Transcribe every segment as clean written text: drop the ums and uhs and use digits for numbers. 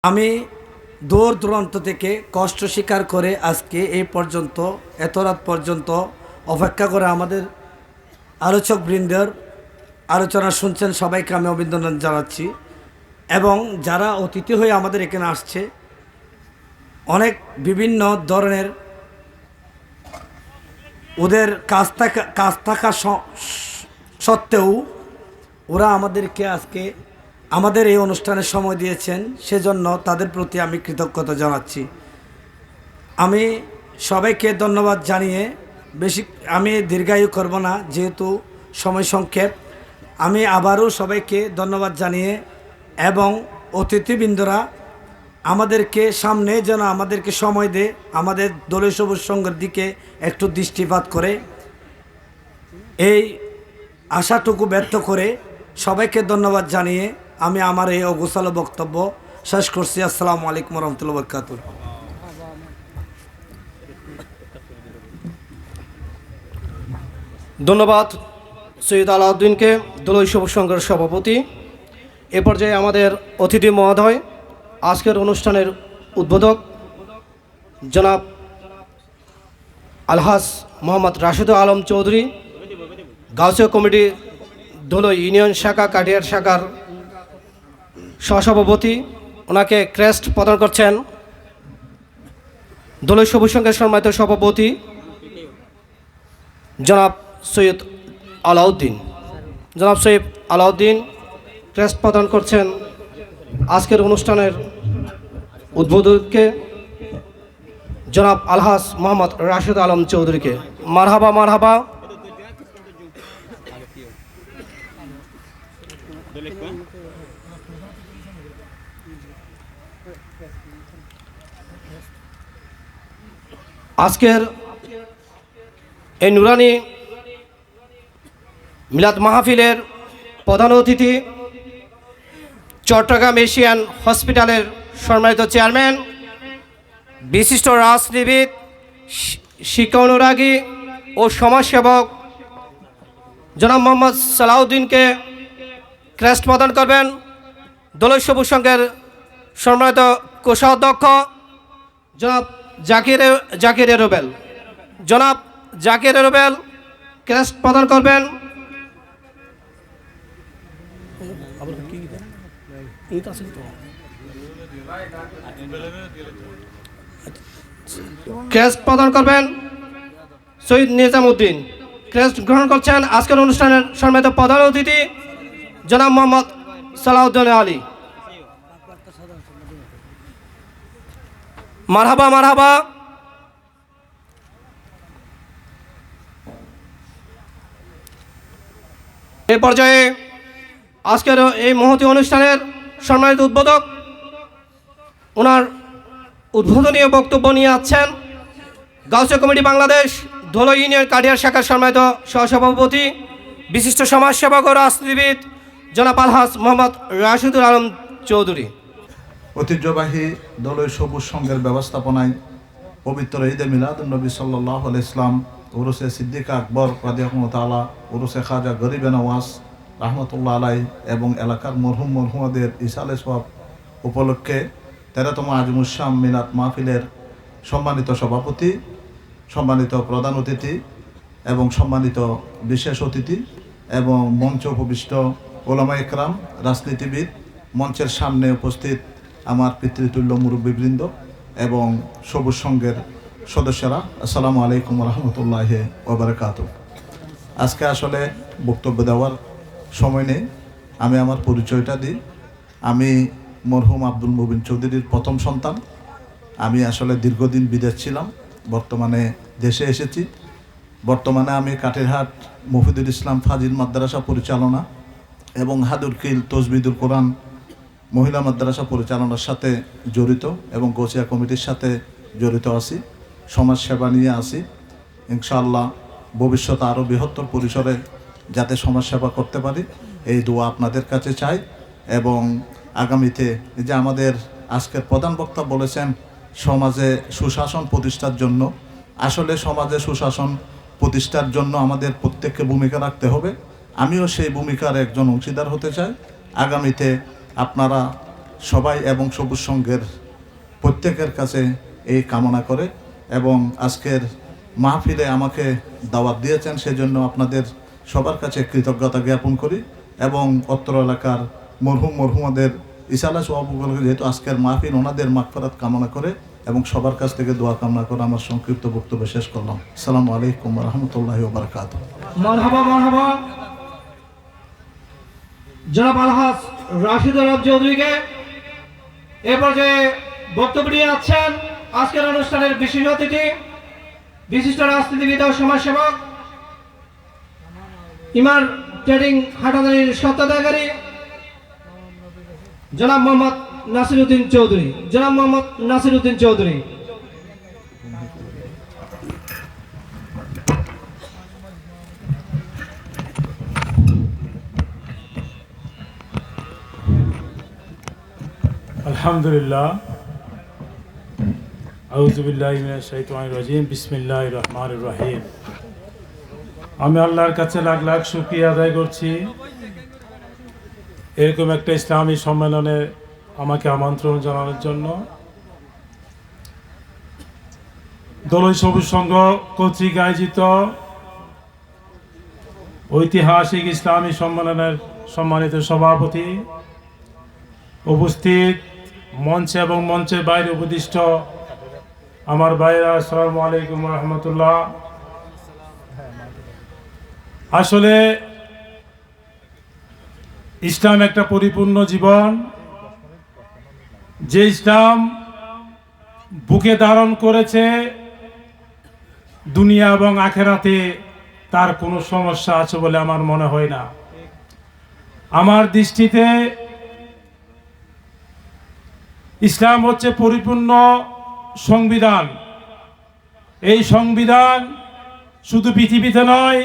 আমি দূর দূরান্ত থেকে কষ্ট স্বীকার করে আজকে এই পর্যন্ত এত রাত পর্যন্ত অপেক্ষা করে আমাদের আলোচকবৃন্দের আলোচনা শুনছেন, সবাইকে আমি অভিনন্দন জানাচ্ছি। এবং যারা অতিথি হয়ে আমাদের এখানে আসছে, অনেক বিভিন্ন ধরনের ওদের কাজ থাকা সত্ত্বেও ওরা আমাদেরকে আজকে আমাদের এই অনুষ্ঠানে সময় দিয়েছেন, সেজন্য তাদের প্রতি আমি কৃতজ্ঞতা জানাচ্ছি। আমি সবাইকে ধন্যবাদ জানিয়ে আমি দীর্ঘায়ু করব না, যেহেতু সময় সংক্ষেপ। আমি আবারও সবাইকে ধন্যবাদ জানিয়ে এবং অতিথিবৃন্দরা আমাদেরকে সামনে যেন আমাদেরকে সময় দেয়, আমাদের দলীয় সবুজ সংঘের দিকে একটু দৃষ্টিপাত করে, এই আশাটুকু ব্যর্থ করে সবাইকে ধন্যবাদ জানিয়ে আমি আমার এই অগোছালো বক্তব্য শেষ করছি। আসসালামু আলাইকুম রহমতুল্লাহ বরকাতুহ। ধন্যবাদ সৈয়দ আলাউদ্দিনকে, দলীয় সবুজ সংঘের সভাপতি। এ পর্যায়ে আমাদের অতিথি মহোদয়, আজকের অনুষ্ঠানের উদ্বোধক জনাব আলহাজ মোহাম্মদ রাশেদুল আলম চৌধুরী, গাউসিয়া কমিটি ধুলো ইউনিয়ন শাখা কাটিয়ার শাখার সহসভাপতি, ওনাকে ক্রেস্ট প্রদান করছেন দলীয় সবুজ সংঘের সম্মানিত সভাপতি জনাব সৈয়দ আলাউদ্দিন। জনাব সৈয়দ আলাউদ্দিন ক্রেস্ট প্রদান করছেন আজকের অনুষ্ঠানের উদ্বোধককে জনাব আলহাজ মোহাম্মদ রাশেদ আলম চৌধুরীকে। মারহাবা মারহাবা। আজকের এই নুরানি মিলাদ মাহফিলের প্রধান অতিথি চট্টগ্রাম এশিয়ান হসপিটালের সম্মানিত চেয়ারম্যান, বিশিষ্ট রাজনীতিবিদ, শিক্ষা অনুরাগী ও সমাজসেবক জনাব মোহাম্মদ সালাউদ্দিনকে ক্রেস্ট প্রদান করবেন দলীয় সবুজ সংঘের সম্মানিত কোষাধ্যক্ষ জনাব জাকির রুবেল। জনাব জাকির রুবেল ক্রেস্ট প্রদান করবেন শহীদ নিজামুদ্দিন। ক্রেস্ট গ্রহণ করছেন আজকের অনুষ্ঠানের সম্মানিত প্রধান অতিথি জনাব মোহাম্মদ সালাউদ্দিন আলী। মারহাবা মারহাবা। এ পর্যায়ে আজকের এই মহতী অনুষ্ঠানের সম্মানিত উদ্বোধক, ওনার উদ্বোধনীয় বক্তব্য নিয়ে আছেন গাউসিয়া কমিটি বাংলাদেশ ধুলো ইউনিয়ন কাটিয়ার শাখার সম্মানিত সহসভাপতি, বিশিষ্ট সমাজসেবক ও রাজনীতিবিদ জনাব আলহাজ মোহাম্মদ রাশেদুল আলম চৌধুরী। ঐতিহ্যবাহী দলীয় সবুজ সংঘের ব্যবস্থাপনায় পবিত্র ঈদে মিলাদুন্নবী সাল্লাল্লাহু আলাইহি ইসলাম, উরুসে সিদ্দিক আকবর রাদিয়াল্লাহু তাআলা, উরুসে খাজা গরিবে নওয়াজ রহমতুল্লাহ আলাই এবং এলাকার মরহুমাদের ইসালে সওয়াব উপলক্ষে 13তম আজিমুস-শাম মিলাদ মাহফিলের সম্মানিত সভাপতি, সম্মানিত প্রধান অতিথি এবং সম্মানিত বিশেষ অতিথি এবং মঞ্চ উপবিষ্ট ওলামা ইকরাম, রাজনীতিবিদ, মঞ্চের সামনে উপস্থিত আমার পিতৃতুল্য মুরব্বীবৃন্দ এবং সবুজ সংঘের সদস্যরা, আসসালামু আলাইকুম রহমতুল্লাহি ওয়া বারাকাতুহু। আজকে আসলে বক্তব্য দেওয়ার সময় নেই, আমি আমার পরিচয়টা দিই। আমি মরহুম আব্দুল মুবিন চৌধুরীর প্রথম সন্তান। আমি আসলে দীর্ঘদিন বিদেশ ছিলাম, বর্তমানে দেশে এসেছি। বর্তমানে আমি কাটিরহাট মফিদুল ইসলাম ফাজিল মাদ্রাসা পরিচালনা এবং হাদুরকিল তজবিদুল কোরআন মহিলা মাদ্রাসা পরিচালনার সাথে জড়িত এবং গাউসিয়া কমিটির সাথে জড়িত আছি। সমাজসেবা নিয়ে আছি। ইনশাআল্লাহ ভবিষ্যতে আরও বৃহত্তর পরিসরে যাতে সমাজসেবা করতে পারি, এই দোয়া আপনাদের কাছে চাই। এবং আগামীতে যে আমাদের আজকের প্রধান বক্তা বলেছেন সমাজে সুশাসন প্রতিষ্ঠার জন্য, আসলে সমাজে সুশাসন প্রতিষ্ঠার জন্য আমাদের প্রত্যেককে ভূমিকা রাখতে হবে। আমিও সেই ভূমিকার একজন অংশীদার হতে চাই। আগামীতে আপনারা সবাই এবং সবুজ সংঘের প্রত্যেকের কাছে এই কামনা করে এবং আজকের মাহফিলে আমাকে দাওয়াত দিয়েছেন সেজন্য আপনাদের সবার কাছে কৃতজ্ঞতা জ্ঞাপন করি এবং অত্র এলাকার মরহুমাদের ইসালা সভাপতি যেহেতু আজকের মাহফিল ওনাদের মাগফিরাত কামনা করে এবং সবার কাছ থেকে দোয়া কামনা করে আমার সংক্ষিপ্ত বক্তব্য শেষ করলাম। আসসালামু আলাইকুম ওয়া রাহমাতুল্লাহি ওয়া বারাকাতুহু। মারহাবা মারহাবা। জনাব আলহাজ রাশিদ আলম চৌধুরীকে এ পর্যায়ে বক্তব্য নিয়ে আছেন আজকের অনুষ্ঠানের বিশেষ অতিথি, বিশিষ্ট রাজনীতিবিদ ও সমাজসেবক, ইমার ট্রেডিং হাটাদারির স্বত্বাধিকারী জনাব মোহাম্মদ নাসিরউদ্দিন চৌধুরী। জনাব মোহাম্মদ নাসিরউদ্দিন চৌধুরী। আলহামদুলিল্লাহ, আউযু বিল্লাহি মিনাশ শাইতানির রাজিম, বিসমিল্লাহির রহমানির রহিম। আমি আল্লাহর কাছে লাখ লাখ শুকরিয়া আদায় করছি এরকম একটা ইসলামী সম্মেলনে আমাকে আমন্ত্রণ জানানোর জন্য। দোলই সবুজ সংঘ কর্তৃক আয়োজিত ঐতিহাসিক ইসলামী সম্মেলনের সম্মানিত সভাপতি, উপস্থিত মঞ্চে এবং মঞ্চের বাইরে উপদিষ্ট আমার ভাইরা, আসসালামু আলাইকুম ওয়া রাহমাতুল্লাহ। আসলে ইসলাম একটা পরিপূর্ণ জীবন, যে ইসলাম বুকে ধারণ করেছে দুনিয়া এবং আখেরাতে তার কোনো সমস্যা আছে বলে আমার মনে হয় না। আমার দৃষ্টিতে ইসলাম হচ্ছে পরিপূর্ণ সংবিধান। এই সংবিধান শুধু পৃথিবীতে নয়,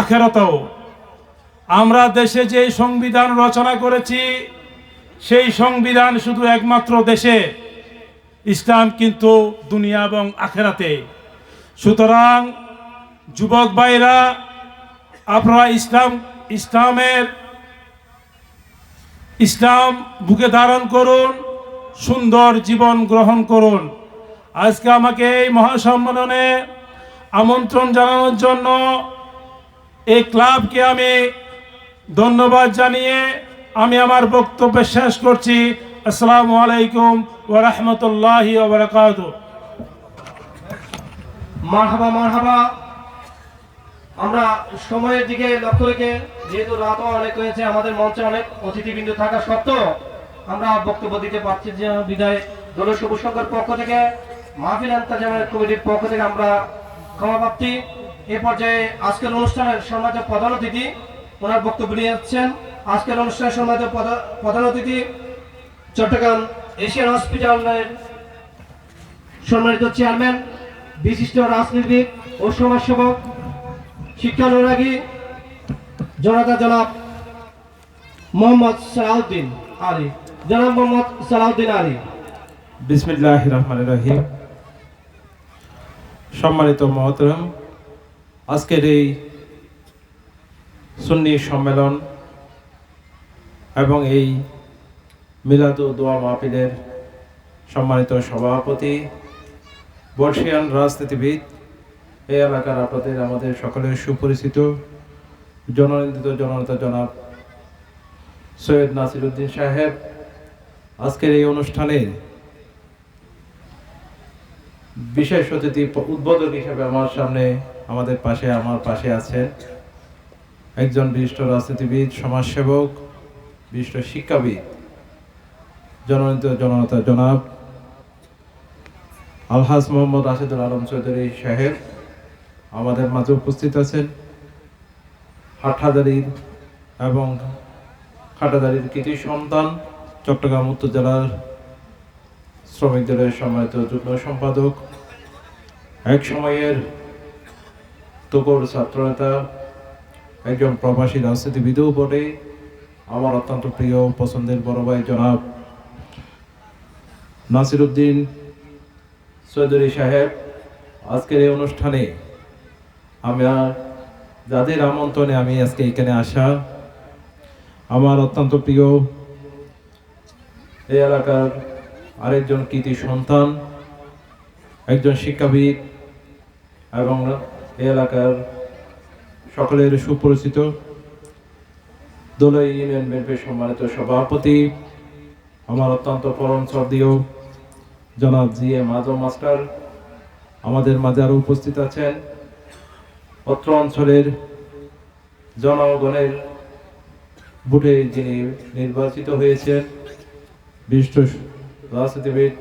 আখেরাতেও। আমরা দেশে যে সংবিধান রচনা করেছি সেই সংবিধান শুধু একমাত্র দেশে, ইসলাম কিন্তু দুনিয়া এবং আখেরাতে। সুতরাং যুবক ভাইরা, আপনারা ইসলাম বুকে ধারণ করুন, সুন্দর জীবন গ্রহণ করুন। আজকে আমাকে এই মহাসম্মেলনে আমন্ত্রণ জানানোর জন্য এই ক্লাবকে আমি ধন্যবাদ জানিয়ে আমি আমার বক্তব্য শেষ করছি। আসসালামু আলাইকুম ওয়া রাহমাতুল্লাহি ওয়া বারাকাতুহু। মারহাবা মারহাবা। আমরা সময়ের দিকে লক্ষ্য রেখে, যেহেতু রাতও অনেক হয়েছে, আমাদের মঞ্চে অনেক অতিথিবৃন্দ থাকা সত্ত্বেও আমরা বক্তব্য দিতে পারছি যে বিদায় দোলই সবুজ সংঘের পক্ষ থেকে, মাহফিল ইন্তেজামের কমিটির পক্ষ থেকে আমরা ক্ষমা প্রার্থী। এ পর্যায়ে আজকের অনুষ্ঠানের সম্মানিত প্রধান অতিথি ওনার বক্তব্য নিয়ে যাচ্ছেন। আজকের অনুষ্ঠানের সম্মানিত প্রধান অতিথি চট্টগ্রাম এশিয়ান হসপিটালের সম্মানিত চেয়ারম্যান, বিশিষ্ট রাজনীতিবিদ ও সমাজসেবক, শিক্ষানুরাগী জনাব মোহাম্মদ সালাউদ্দিন আলী। জনাব মোহাম্মদ সালাউদ্দিন আলী। বিসমিল্লাহির রহমানির রহিম। সম্মানিত মহতরম, আজকের এই সুন্নি সম্মেলন এবং এই মিলাদ ও দোয়া মাহফিলের সম্মানিত সভাপতি, বর্ষিয়ান রাজনীতিবিদ, এই এলাকার আমাদের সকলের সুপরিচিত জননেতা জনাব সৈয়দ নাসিরউদ্দিন সাহেব, আজকের এই অনুষ্ঠানের বিশেষ অতিথি উদ্বোধক হিসেবে আমার পাশে আছেন একজন বিশিষ্ট রাজনীতিবিদ, সমাজসেবক, বিশিষ্ট শিক্ষাবিদ, জননেতা জনাব আলহাজ মোহাম্মদ রাশিদুল আলম চৌধুরী সাহেব আমাদের মাঝে উপস্থিত আছেন। হাটাদারির কৃতি সন্তান, চট্টগ্রাম উত্তর জেলার শ্রমিক দলের সম্মানিত যুগ্ম সম্পাদক, এক সময়ের তুখোড় ছাত্রনেতা, একজন প্রবাসী রাজনীতিবিদও বটে, আমার অত্যন্ত প্রিয় পছন্দের বড় ভাই জনাব নাসিরউদ্দিন চৌধুরী সাহেব। আজকের এই অনুষ্ঠানে যাদের আমন্ত্রণে আমি আজকে এখানে আসা, আমার অত্যন্ত প্রিয় এই এলাকার আরেকজন কৃতি সন্তান, একজন শিক্ষাবিদ এবং এই এলাকার সকলের সুপরিচিত দোলাই ইউনিয়ন বিএনপির সম্মানিত সভাপতি, আমার অত্যন্ত পরম শ্রদ্ধেয় জনাব জিএম আজম মাস্টার আমাদের মাঝে আরও উপস্থিত আছেন। অত্র অঞ্চলের জনগণের ভোটে যিনি নির্বাচিত হয়েছেন বিশিষ্ট রাজনীতিবিদ,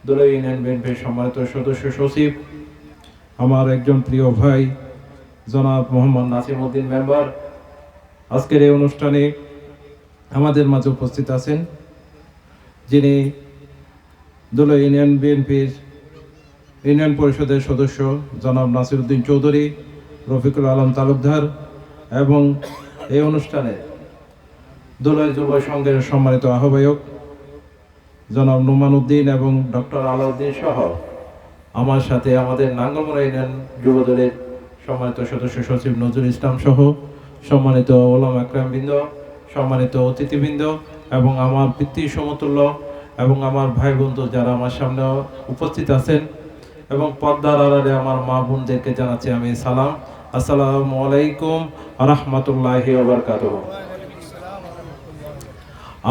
দোলাই ইউনিয়ন বিএনপির সম্মানিত সদস্য সচিব, আমার একজন প্রিয় ভাই জনাব মোহাম্মদ নাসিম উদ্দিন মেম্বার, আজকের এই অনুষ্ঠানে আমাদের মাঝে উপস্থিত আছেন যিনি দোলাই ইউনিয়ন বিএনপির ইউনিয়ন পরিষদের সদস্য জনাব নাসিরউদ্দিন চৌধুরী, রফিকুল আলম তালুকদার এবং এই অনুষ্ঠানে দোলাই যুব সংঘের সম্মানিত আহ্বায়ক জনাব নুমান উদ্দিন এবং ডক্টর আলাউদ্দিন সহ আমার সাথে আমাদের নাঙ্গলমোড়া ইউনিয়ন যুবদলের সম্মানিত সদস্য সচিব নজরুল ইসলাম সহ সম্মানিত ওলামা একরামবৃন্দ, সম্মানিত অতিথিবৃন্দ এবং আমার পিতৃ সমতুল্য এবং আমার ভাই বন্ধু যারা আমার সামনে উপস্থিত আছেন এবং পর্দার আড়ালে আমার মা বোনদেরকে জানাচ্ছি আমি সালাম। আসসালামু আলাইকুম ওয়া রাহমাতুল্লাহি ওয়া বারাকাতুহু।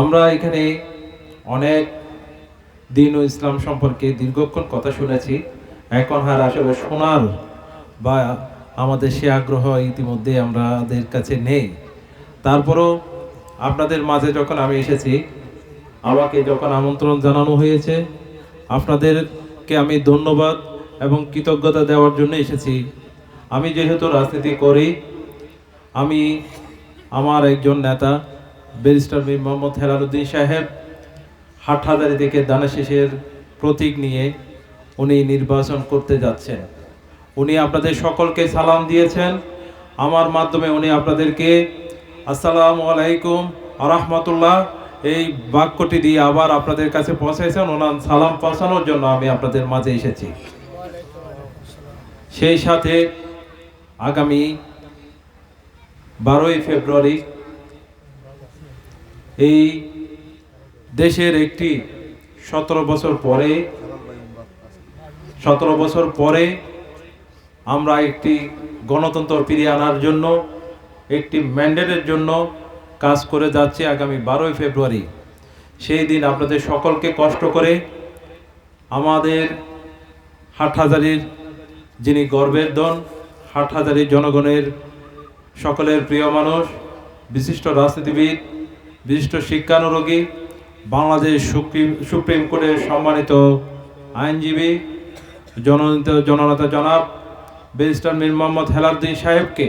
আমরা এখানে অনেক দিন ও ইসলাম সম্পর্কে দীর্ঘক্ষণ কথা শুনেছি, এখন আর আসলে শোনার বা আমাদের সে আগ্রহ ইতিমধ্যে আমাদের কাছে নেই। তারপরও আপনাদের মাঝে যখন আমি এসেছি, আমাকে যখন আমন্ত্রণ জানানো হয়েছে, আপনাদেরকে আমি ধন্যবাদ এবং কৃতজ্ঞতা দেওয়ার জন্য এসেছি। আমি যেহেতু রাজনীতি করি, আমি আমার একজন নেতা ব্যারিস্টার মীর মোহাম্মদ হেলালুদ্দিন সাহেব হাটহাজারী থেকে দানাশীষের প্রতীক নিয়ে উনি নির্বাচন করতে যাচ্ছেন। উনি আপনাদের সকলকে সালাম দিয়েছেন, আমার মাধ্যমে উনি আপনাদেরকে আসসালামু আলাইকুম ওয়া রাহমাতুল্লাহ এই বাক্যটি দিয়ে আবার আপনাদের কাছে পৌঁছেছেন। ওনার সালাম পৌঁছানোর জন্য আমি আপনাদের মাঝে এসেছি। সেই সাথে আগামী 12ই ফেব্রুয়ারি এই দেশের একটি 17 বছর পরে আমরা একটি গণতন্ত্র ফিরিয়ে আনার জন্য একটি ম্যান্ডেটের জন্য কাজ করে যাচ্ছি আগামী 12ই ফেব্রুয়ারি। সেই দিন আপনাদের সকলকে কষ্ট করে আমাদের হাটহাজারীর যিনি গর্বের ধন, হাটহাজারীর জনগণের সকলের প্রিয় মানুষ, বিশিষ্ট রাজনীতিবিদ, বিশিষ্ট শিক্ষানুরাগী, বাংলাদেশ সুপ্রিম কোর্টের সম্মানিত আইনজীবী, জননেতা জনাব ব্যারিস্টার মীর মোহাম্মদ হেলালুদ্দিন সাহেবকে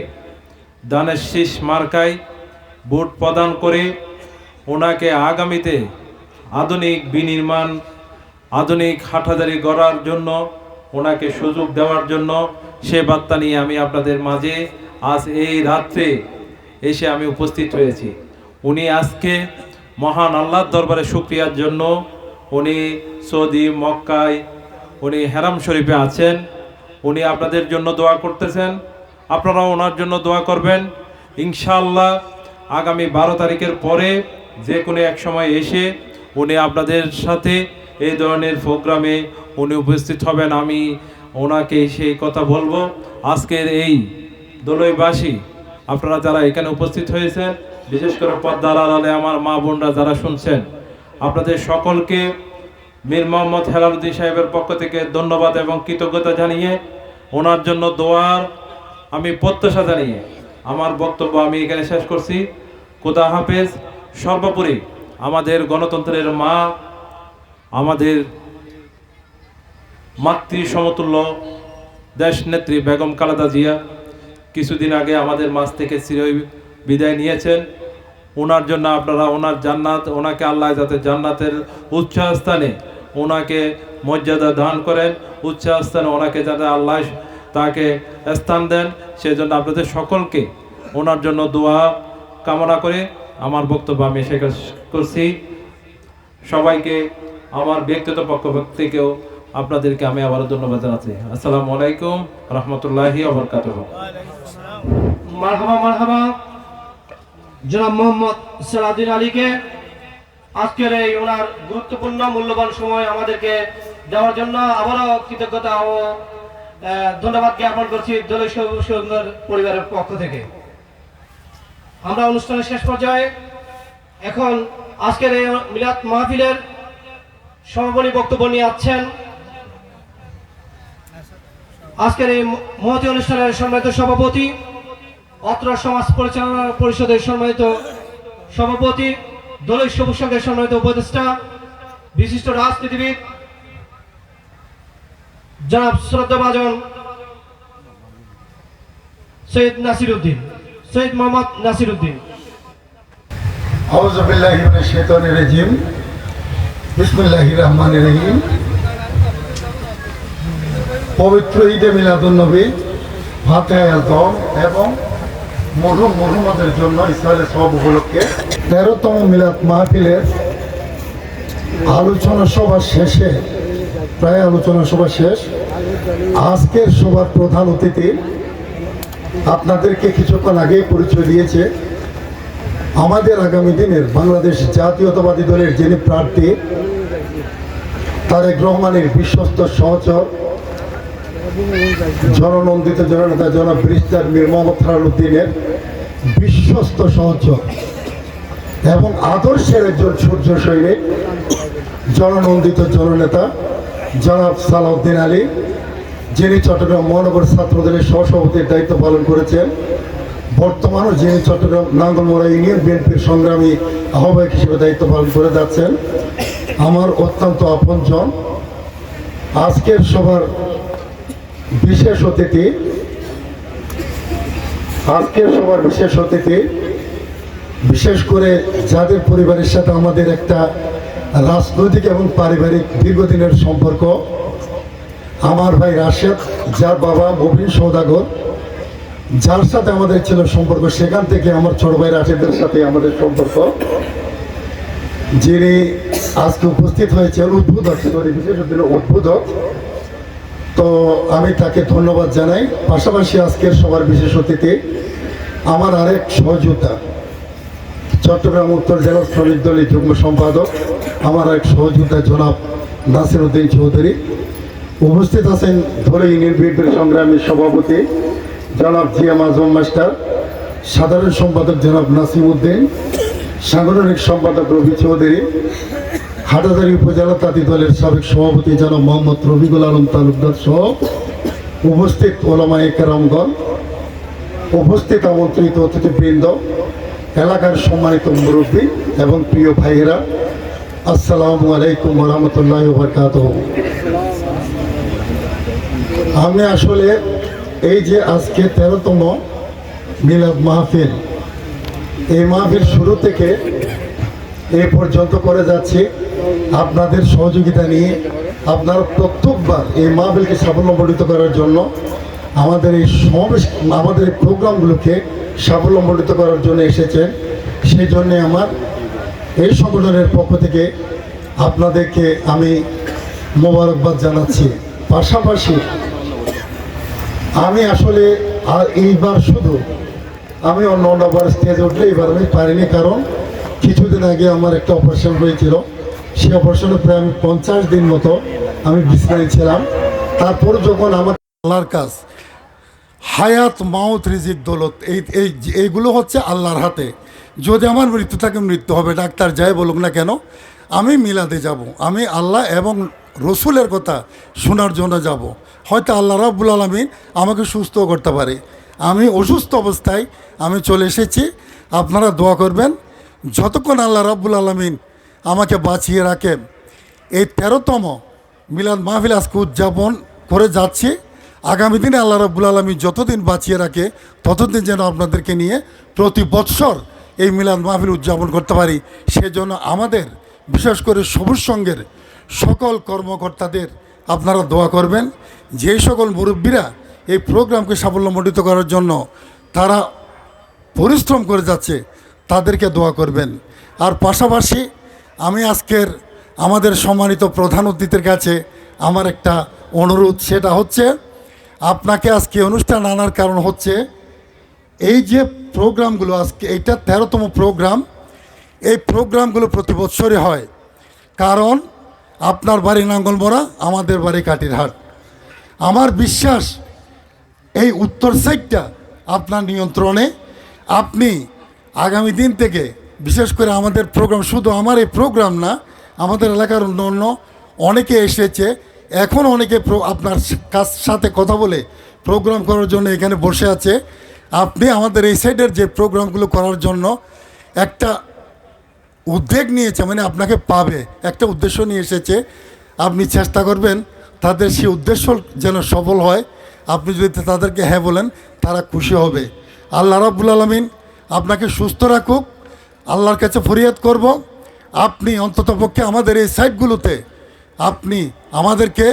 দানের শীষ মার্কায় ভোট প্রদান করে ওনাকে আগামীতে আধুনিক বিনির্মাণ, আধুনিক হাটহাজারী গড়ার জন্য ওনাকে সুযোগ দেওয়ার জন্য সে বার্তা নিয়ে আমি আপনাদের মাঝে আজ এই রাত্রে এসে আমি উপস্থিত হয়েছি। উনি আজকে মহান আল্লাহর দরবারে শুকরিয়ার জন্য উনি সৌদি মক্কায় উনি হেরাম শরীফে আছেন। উনি আপনাদের জন্য দোয়া করতেছেন, আপনারাও ওনার জন্য দোয়া করবেন। ইনশাআল্লাহ আগামী 12 তারিখের পরে যে কোনো এক সময় এসে উনি আপনাদের সাথে এই ধরনের প্রোগ্রামে উনি উপস্থিত হবেন। আমি ওনাকে সেই কথা বলবো। আজকের এই দোলাইবাসী আপনারা যারা এখানে উপস্থিত হয়েছেন, বিশেষ করে পর্দার আড়ালে আমার মা বোনরা যারা শুনছেন, আপনাদের সকলকে মীর মোহাম্মদ হেলালুদ্দিন সাহেবের পক্ষ থেকে ধন্যবাদ এবং কৃতজ্ঞতা জানিয়ে ওনার জন্য দোয়ার আমি প্রত্যাশা জানিয়ে আমার বক্তব্য আমি এখানে শেষ করছি। খোদা হাফেজ। সর্বোপরি আমাদের গণতন্ত্রের মা, আমাদের মাতৃ সমতুল্য দেশ নেত্রী বেগম খালেদা জিয়া কিছুদিন আগে আমাদের মাঝ থেকে চির বিদায় নিয়েছেন। ওনার জন্য আপনারা ওনার জান্নাত, ওনাকে আল্লাহ যাতে জান্নাতের উচ্চ স্থানে ওনাকে মর্যাদা দান করেন, উচ্চ স্থানে ওনাকে যাতে আল্লাহ তাকে স্থান দেন, সেজন্য আপনাদের সকলকে ওনার জন্য দোয়া কামনা করে আমার বক্তব্য আমি শেষ করছি। সবাইকে আমার ব্যক্তিগত পক্ষ থেকেও আপনাদেরকে আমি আবারও ধন্যবাদ জানাচ্ছি। আসসালামু আলাইকুম রহমতুল্লাহি ওয়া বারাকাতুহু। মারহাবা মারহাবা। জনাব মোহাম্মদ সালাউদ্দিন আলীকে আজকের এই ওনার গুরুত্বপূর্ণ মূল্যবান সময় আমাদেরকে দেওয়ার জন্য আবারও কৃতজ্ঞতা ও ধন্যবাদ জ্ঞাপন করছি দলীয় সুন্দর পরিবারের পক্ষ থেকে। আমরা অনুষ্ঠানের শেষ পর্যায়ে এখন আজকের এই মিলাদ মাহফিলের সমাপনী বক্তব্য নিয়ে আসছেন আজকের এই মহতী অনুষ্ঠানের সম্মানিত সভাপতি, অত্র সমাজ পরিচালনা পরিষদের সম্মানিত সভাপতি, দলীয় সবুজ সংঘের সম্মানিত উপদেষ্টা, বিশিষ্ট রাজনীতিবিদ জনাব শ্রদ্ধাভাজন সৈয়দ মোহাম্মদ নাসির উদ্দিন। আউযু বিল্লাহি মিনাশ শাইতানির রাজিম। বিসমিল্লাহির রহমানির রহিম। পবিত্র ঈদে মিলাদুন নবী, ফাতিহা আযম এবং মরহুম মুহাম্মদের জন্য ইসরায়েলের সব উপলক্ষে 13তম মিলাদ মাহফিলের আলোচনা সভা শেষে, প্রায় আলোচনা সভা শেষ। আজকের সভার প্রধান অতিথি আপনাদেরকে কিছুক্ষণ আগেই পরিচয় দিয়েছে। আমাদের আগামী দিনের বাংলাদেশ জাতীয়তাবাদী দলের যিনি প্রার্থী, তারেক রহমানের বিশ্বস্ত সহচর, জননন্দিত জননেতা জনাব ব্যারিস্টার মীর মোহাম্মদ ফখরুদ্দিনের বিশ্বস্ত সহচর এবং আদর্শের একজন সূর্য সৈনিক, জননন্দিত জননেতা জনাব সালাউদ্দিন আলী, যিনি চট্টগ্রাম মহানগর ছাত্রদলের সহসভাপতির দায়িত্ব পালন করেছেন, বর্তমানও যিনি চট্টগ্রাম নাঙ্গলমোড়া ইউনিয়ন বিএনপির সংগ্রামী আহ্বায়ক হিসেবে দায়িত্ব পালন করে যাচ্ছেন, আমার অত্যন্ত আপনজন। আজকের সভার বিশেষ অতিথি, বিশেষ করে যাদের পরিবারের সাথে আমাদের একটা রাজনৈতিক এবং পারিবারিক দীর্ঘদিনের সম্পর্ক, আমার ভাই রাশেদ, যার বাবা মুবিন সওদাগর, যার সাথে আমাদের ছিল সম্পর্ক, সেখান থেকে আমার ছোট ভাই রাশেদের সাথে আমাদের সম্পর্ক, যিনি আজকে উপস্থিত হয়েছেন উদ্বোধক, বিশেষ উদ্বোধক, তো আমি তাকে ধন্যবাদ জানাই। পাশাপাশি আজকের সবার বিশেষ অতিথি আমার আরেক সহযোদ্ধা, চট্টগ্রাম উত্তর জেলা শ্রমিক দলের যুগ্ম সম্পাদক, আমার এক সহযোদ্ধা জনাব নাসির উদ্দিন চৌধুরী। উপস্থিত আছেন ধরে ইউনিয়ন বিএনপির সংগ্রামী সভাপতি জনাব জিএম আজম মাস্টার, সাধারণ সম্পাদক জনাব নাসিম উদ্দিন, সাংগঠনিক সম্পাদক রবি চৌধুরী, হাটাজারি উপজেলা তাঁতি দলের সাবেক সভাপতি জনাব মোহাম্মদ রফিকুল আলম তালুকদার সহ উপস্থিত ওলামায়ে কেরামগণ, উপস্থিত আমন্ত্রিত অতিথিবৃন্দ, এলাকার সম্মানিত মুরব্বী এবং প্রিয় ভাইয়েরা, আসসালামু আলাইকুম ওয়া রাহমাতুল্লাহি ওয়া বারাকাতুহু। আমি আসলে এই যে আজকে 13তম মিলাদ মাহফিল, এই মাহফিল শুরু থেকে এ পর্যন্ত করে যাচ্ছি আপনাদের সহযোগিতা নিয়ে। আপনারা প্রত্যেকবার এই মাহফিলকে সাফল্যমণ্ডিত করার জন্য, আমাদের এই সমাবেশ, আমাদের এই প্রোগ্রামগুলোকে সাফল্যমণ্ডিত করার জন্য এসেছেন। সেই জন্যে আমার এই সংগঠনের পক্ষ থেকে আপনাদেরকে আমি মোবারকবাদ জানাচ্ছি। পাশাপাশি আমি আসলে আর এইবার শুধু আমি অন্যবার স্টেজে উঠলে এবার আমি পারিনি, কারণ কিছুদিন আগে আমার একটা অপারেশন হয়েছিল। সেই অপারেশনে প্রায় আমি 50 দিন মতো আমি বিছানায় ছিলাম। তারপর যখন আমার আল্লাহর কাজ, হায়াত মাউত রিজিক দৌলত, এইগুলো হচ্ছে আল্লাহর হাতে। যদি আমার মৃত্যু থাকে, মৃত্যু হবে, ডাক্তার যাই বলুক না কেন, আমি মিলাদে যাব। আমি আল্লাহ এবং রসুলের কথা শোনার জন্য যাব। হয়তো আল্লাহ রাব্বুল আলামিন আমাকে সুস্থ করতে পারে। আমি অসুস্থ অবস্থায় আমি চলে এসেছি। আপনারা দোয়া করবেন যতক্ষণ আল্লাহ রাব্বুল আলামিন আমাকে বাঁচিয়ে রাখেন। এই 13তম মিলাদ মাহফিল আজকে উদযাপন করে যাচ্ছি। আগামী দিনে আল্লাহ রাব্বুল আলামিন যতদিন বাঁচিয়ে রাখে, ততদিন যেন আপনাদেরকে নিয়ে প্রতি বৎসর এই মিলাদ মাহফিল উদযাপন করতে পারি। সেজন্য আমাদের বিশেষ করে সবুজ সংঘের সকল কর্মকর্তাদের আপনারা দোয়া করবেন। যেই সকল মুরব্বীরা এই প্রোগ্রামকে সাফল্যমণ্ডিত করার জন্য তারা পরিশ্রম করে যাচ্ছে, তাদেরকে দোয়া করবেন। আর পাশাপাশি আমি আজকের আমাদের সম্মানিত প্রধান অতিথির কাছে আমার একটা অনুরোধ, সেটা হচ্ছে আপনাকে আজকে অনুষ্ঠান আনার কারণ হচ্ছে এই যে প্রোগ্রামগুলো, আজকে এইটা 13তম প্রোগ্রাম। এই প্রোগ্রামগুলো প্রতি বছরই হয়, কারণ আপনার বাড়ি নাঙ্গলমোড়া, আমাদের বাড়ি কাটিরহাট। আমার বিশ্বাস এই উত্তর সাইডটা আপনার নিয়ন্ত্রণে। আপনি আগামী দিন থেকে বিশেষ করে আমাদের প্রোগ্রাম, শুধু আমার এই প্রোগ্রাম না, আমাদের এলাকার অন্য অনেকে এসেছে, এখন অনেকে আপনার সাথে কথা বলে প্রোগ্রাম করার জন্য এখানে বসে আছে। আপনি আমাদের এই সাইডের যে প্রোগ্রামগুলো করার জন্য একটা উদ্যোগ নিয়েছে, মানে আপনাকে পাবে, একটা উদ্দেশ্য নিয়ে এসেছে। আপনি চেষ্টা করবেন তাদের সেই উদ্দেশ্য যেন সফল হয়। আপনি যদি তাদেরকে হ্যাঁ বলেন, তারা খুশি হবে। আল্লাহ রাব্বুল আলামিন আপনাকে সুস্থ রাখুক, আল্লাহর কাছে ফরিয়াদ করব, আপনি অন্ততপক্ষে আমাদের এই সাইটগুলোতে আপনি আমাদেরকে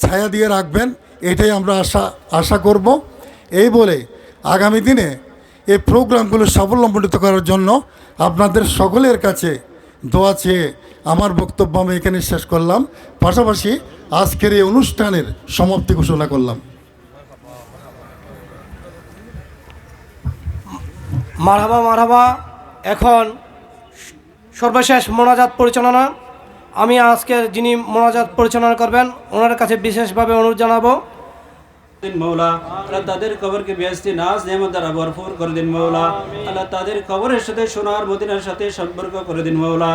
ছায়া দিয়ে রাখবেন, এটাই আমরা আশা করব। এই বলে আগামী দিনে এই প্রোগ্রামগুলো সাফল্যমণ্ডিত করার জন্য আপনাদের সকলের কাছে দোয়া চেয়ে আমার বক্তব্য আমি এখানে শেষ করলাম। পাশাপাশি আজকের এই অনুষ্ঠানের সমাপ্তি ঘোষণা করলাম। মারহাবা মারহাবা। এখন সর্বশেষ মোনাজাত পরিচালনা। আমি আজকের যিনি মোনাজাত পরিচালনা করবেন ওনার কাছে বিশেষভাবে অনুরোধ জানাবো। মৌলা আল্লাহ তাদের কবরকে বেহেশতি নাজ নেয়ামত দ্বারা ভরপুর করে দিন মৌলা। আল্লাহ তাদের কবরের সাথে সোনার মদিনার সাথে সম্পর্ক করে দিন মৌলা।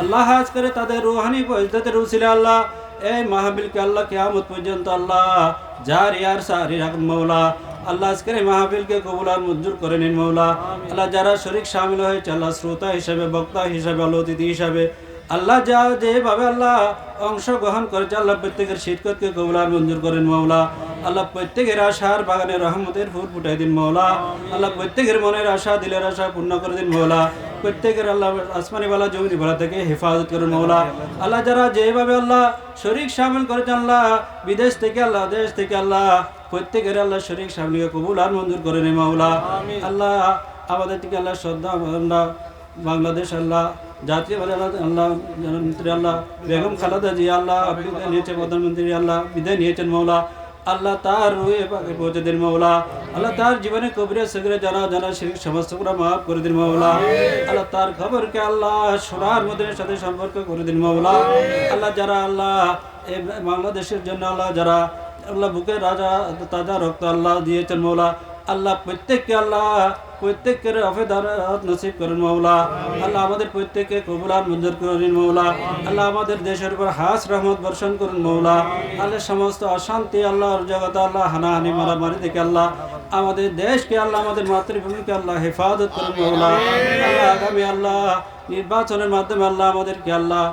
আল্লাহ আজ করে তাদের রুহানি ফজিলতের উসিলা আল্লাহ এই মাহফিলকে আল্লাহ কিয়ামত পর্যন্ত আল্লাহ জারি আর সারি রাখুন মৌলা। আল্লাহ আজকের এই মাহফিলকে কবুল আর মঞ্জুর করে নিন মৌলা। আল্লাহ যারা শরীক শামিল হয়েছে আল্লাহ শ্রোতা হিসাবে, বক্তা হিসাবে, আল্লাহ অতিথি হিসাবে, আল্লাহ যা যেভাবে আল্লাহ অংশগ্রহণ করেছে আল্লাহ প্রত্যেকের শিরকতকে কবুল আর মঞ্জুর করেন মৌলা। আল্লাহ প্রত্যেকের আশার বাগানে রহমতের ফুল ফুটাই দিন মৌলা। আল্লাহ প্রত্যেকের মনের আশা, দিলের আশা পূর্ণ করে দিন মৌলা। প্রত্যেকের আল্লাহ আসমানি বালা জমিনি বালা থেকে হেফাজত করুন মৌলা। আল্লাহ যারা যেভাবে আল্লাহ শরীক শামিল করেছেন আল্লাহ বিদেশ থেকে, আল্লাহ দেশ থেকে, আল্লাহ প্রত্যেকের আল্লাহ শরীক শামিলকে কবুল আর মঞ্জুর করে নিন মৌলা। আল্লাহ আমাদের থেকে আল্লাহ শ্রদ্ধা আল্লাহ বাংলাদেশ আল্লাহ জাতীয় আল্লাহ প্রধানমন্ত্রী আল্লাহ বেগম খালেদা জিয়া আল্লাহ বিদায় নিয়েছেন, প্রধানমন্ত্রী আল্লাহ বিদায় নিয়েছেন মৌলা। আল্লাহ তার রুহে পাকে পৌঁছে দিন মৌলা। আল্লাহ তার জীবনে কবিরে সগরে জানা শিরক সমস্ত গুনাহ মাফ করে দিন মৌলা। আল্লাহ তার খবরকে আল্লাহ সোনার মদিনার সাথে সম্পর্ক করে দিন মৌলা। আল্লাহ যারা আল্লাহ এই বাংলাদেশের জন্য আল্লাহ যারা আল্লাহ বুকে রাজা তাজা রক্ত আল্লাহ দিয়েছেন মৌলা, আল্লাহ প্রত্যেককে আল্লাহ প্রত্যেকের আফেদার নসিব করেন মৌলা। আল্লাহ আমাদের প্রত্যেককে কবুল আর মঞ্জুর করেন মৌলা। আল্লাহ আমাদের দেশের উপর হাস রহমত বর্ষণ করুন মৌলা। আল্লাহ সমস্ত অশান্তি আল্লাহর জগৎ আল্লাহ হানাহানি মারামারি থেকে আল্লাহ আমাদের দেশকে আল্লাহ আমাদের মাতৃভূমিকে আল্লাহ হেফাজত করুন মৌলা। আল্লাহ আগামী আল্লাহ নির্বাচনের মাধ্যমে আল্লাহ আমাদেরকে আল্লাহ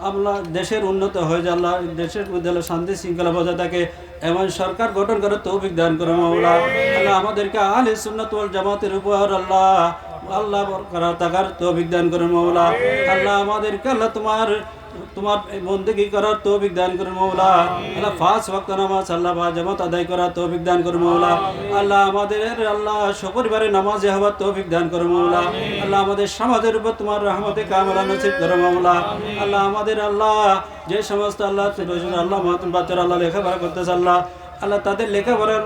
আল্লাহ দেশের উন্নত হয়ে যায়, আল্লাহ দেশের মধ্যে আল্লাহ শান্তি শৃঙ্খলা বজায় থাকে এমন সরকার গঠন করে তৌফিক দান করে মৌলা। আল্লাহ আমাদেরকে আহলে সুন্নাত ওয়াল জামাতের উপর আল্লাহ আল্লাহ বরকরার থাকার তৌফিক দান করে মৌলা। আল্লাহ আমাদেরকে আল্লাহ তোমার বন্দেগী করার তৌফিক দান করুন মৌলা। আল্লাহ 5 ওয়াক্ত নামাজ আল্লাহ বা জামাত আদায় করার তৌফিক দান করুন মৌলা। আল্লাহ আমাদের আল্লাহ সপরিবারে নামাজে হওয়ার তৌফিক দান করুন মৌলা। আল্লাহ আমাদের সমাজের উপর তোমার রহমতে কামলা নসিব করো মৌলা। আল্লাহ আমাদের আল্লাহ যে সমস্ত আল্লাহ আল্লাহ মাতুন বাচ্চারা আল্লাহ লেখাপড়া করতেছে আল্লাহ আল্লাহ তাদের লেখাপড়ার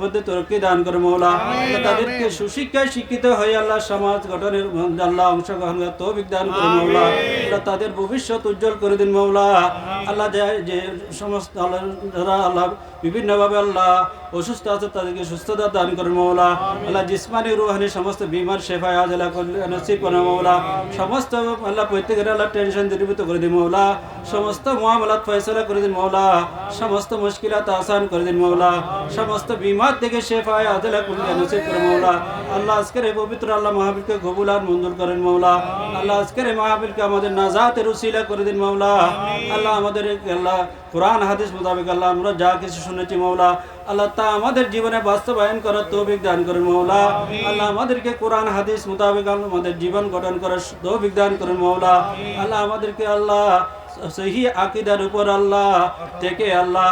মধ্যে তরক্কি দান করে মৌলা। আল্লাহ তাদেরকে সুশিক্ষায় শিক্ষিত হয়ে আল্লাহ সমাজ গঠনের মধ্যে আল্লাহ অংশগ্রহণ করে তৌফিক দান করে মৌলা। আল্লাহ তাদের ভবিষ্যৎ উজ্জ্বল করে দিন মৌলা। আল্লাহ যে সমস্ত আল্লাহ যারা আল্লাহ বিভিন্নভাবে আল্লাহ অসুস্থ আছে তাদেরকে সুস্থতা দান করে মৌলা। আল্লাহ জিসমানি রুহানি সমস্ত বিমার শেফায় আজ আল্লাহ নসিব করে মৌলা। সমস্ত আল্লাহ প্রত্যেকের আল্লাহ টেনশন দূরীভূত করে দিন মৌলা। সমস্ত মুআমালাত ফয়সালা করে দিন মৌলা। সমস্ত মুশকিলাত আসান করে দিন মৌলা। সমস্ত বিমার থেকে শেফায় আজ আল্লাহ নসিব করে মৌলা। আল্লাহ আজকের এই পবিত্র আল্লাহ মাহফিলকে কবুল আর মঞ্জুর করেন মৌলা। আল্লাহ আজকের এই মাহফিলকে আমাদের নাজাতের উসিলা করে দিন মৌলা। আল্লাহ আমাদের আল্লাহ কোরআন হাদিস মোতাবেক আল্লাহ আমরা যা কিছু শুনেছি মৌলা আল্লাহ তা আমাদের জীবনে বাস্তবায়ন করার তৌফিক দান করেন মৌলা। আল্লাহ আমাদেরকে কোরআন হাদিস মোতাবেক আমাদের জীবন গঠন করার তৌফিক দান করেন মৌলা। আল্লাহ আমাদেরকে আল্লাহ সহি আকীদার উপর আল্লাহ থেকে আল্লাহ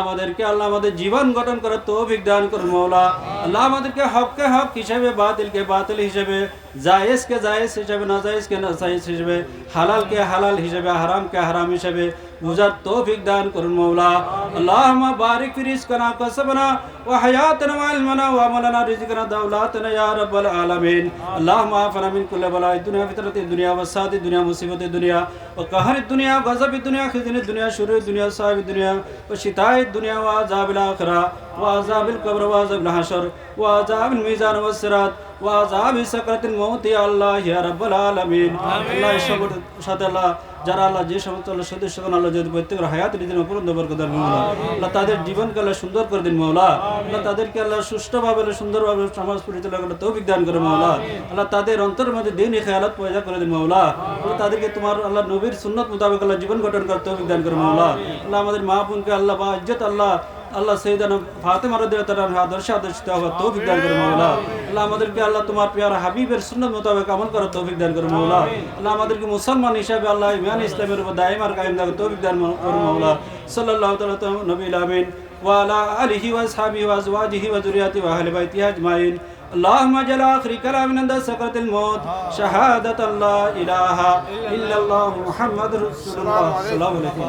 আমাদেরকে আল্লাহ আমাদের জীবন গঠন করার তৌফিক দান করুন মৌলা। আল্লাহ আমাদেরকে হককে হক হিসেবে, বাতিলকে বাতিল হিসেবে, জায়েজকে জায়েজ হিসেবে, নাজায়েজকে নাজায়েজ হিসেবে, হালালকে হালাল হিসেবে, হারামকে হারাম হিসেবে, বুঝার তৌফিক দান করুন মৌলা। আল্লাহুম্মা বারিক ফি রিজকিনা কাসবনা ওয়া হায়াতিনা ওয়া ইলমানা ওয়া আমালানা রিজকিনা দাওলাতানা ইয়া রাব্বাল আলামিন। আল্লাহুম্মা আফনা মিন কুল্লি বালাইদ দুনিয়া ফিতরাতিদ দুনিয়া ওয়া সাদিদ দুনিয়া মুসিবাতিদ দুনিয়া ওয়া কাহরিদ দুনিয়া ওয়া গাযাবিদ দুনিয়া খিজনিদ দুনিয়া শুরুরিদ দুনিয়া সাহিবিদ দুনিয়া ওয়া শিতাইদ দুনিয়া ওয়া আযাবিল আখিরা ওয়া আযাবিল কবর ওয়া আযাবিল হাশর ওয়া আযাবিল মিজান ওয়া সিরাত ওয়া আযাবি সাকরাতিল মাউত ইয়া আল্লাহ ইয়া রাব্বাল আলামিন। আল্লাহ সবার সাথে আল্লাহ যারা আল্লাহ যে সমস্ত আল্লাহ সদস্যগণ আল্লাহ যদি প্রত্যেকের হায়াত নিজের উপর বরকত দান মৌলা। আল্লাহ তাদের জীবনকে আল্লাহ সুন্দর করে দিন মৌলা। আল্লাহ তাদেরকে আল্লাহ সুষ্ঠুভাবে সুন্দরভাবে সমাজ পরিচালনা করে তৌফিক দান করে মৌলা। আল্লাহ তাদের অন্তরের মধ্যে দিনই খেয়ালত পয়দা করে দিন মৌলা। আল্লাহ তাদেরকে তোমার আল্লাহ নবীর সুন্নত মোতাবেক আল্লাহ জীবন গঠন করে তৌফিক দান করে মৌলা। আল্লাহ আমাদের মা বোনকে আল্লাহ বা ইজ্জত আল্লাহ আল্লাহ সৈয়দানা ফাতেমা রাদিয়াল্লাহু তাআলার আদর্শে আদর্শিত হওয়ার তৌফিক দান করে মৌলা। আল্লাহ আমাদেরকে আল্লাহ তোমার প্রিয় হাবিবের সুন্নাত মোতাবেক আমল করার তৌফিক দান করে মৌলা। আল্লাহ আমাদেরকে মুসলমান হিসাবে আল্লাহ ঈমান ইসলামের উপর দায়েম আর কায়েম থাকার তৌফিক দান করে মৌলা। সাল্লাল্লাহু তাআলা নবিল আমিন ওয়া আলা আলিহি ওয়া আসহাবিহি ওয়া আজওয়াজিহি ওয়া যুররিয়াতিহি ওয়া আহলি বাইতিহি আজমাইন। اللهم اجعل آخر كلامنا عند سكرة الموت شهادة لا إله إلا الله محمد رسول الله. السلام عليكم.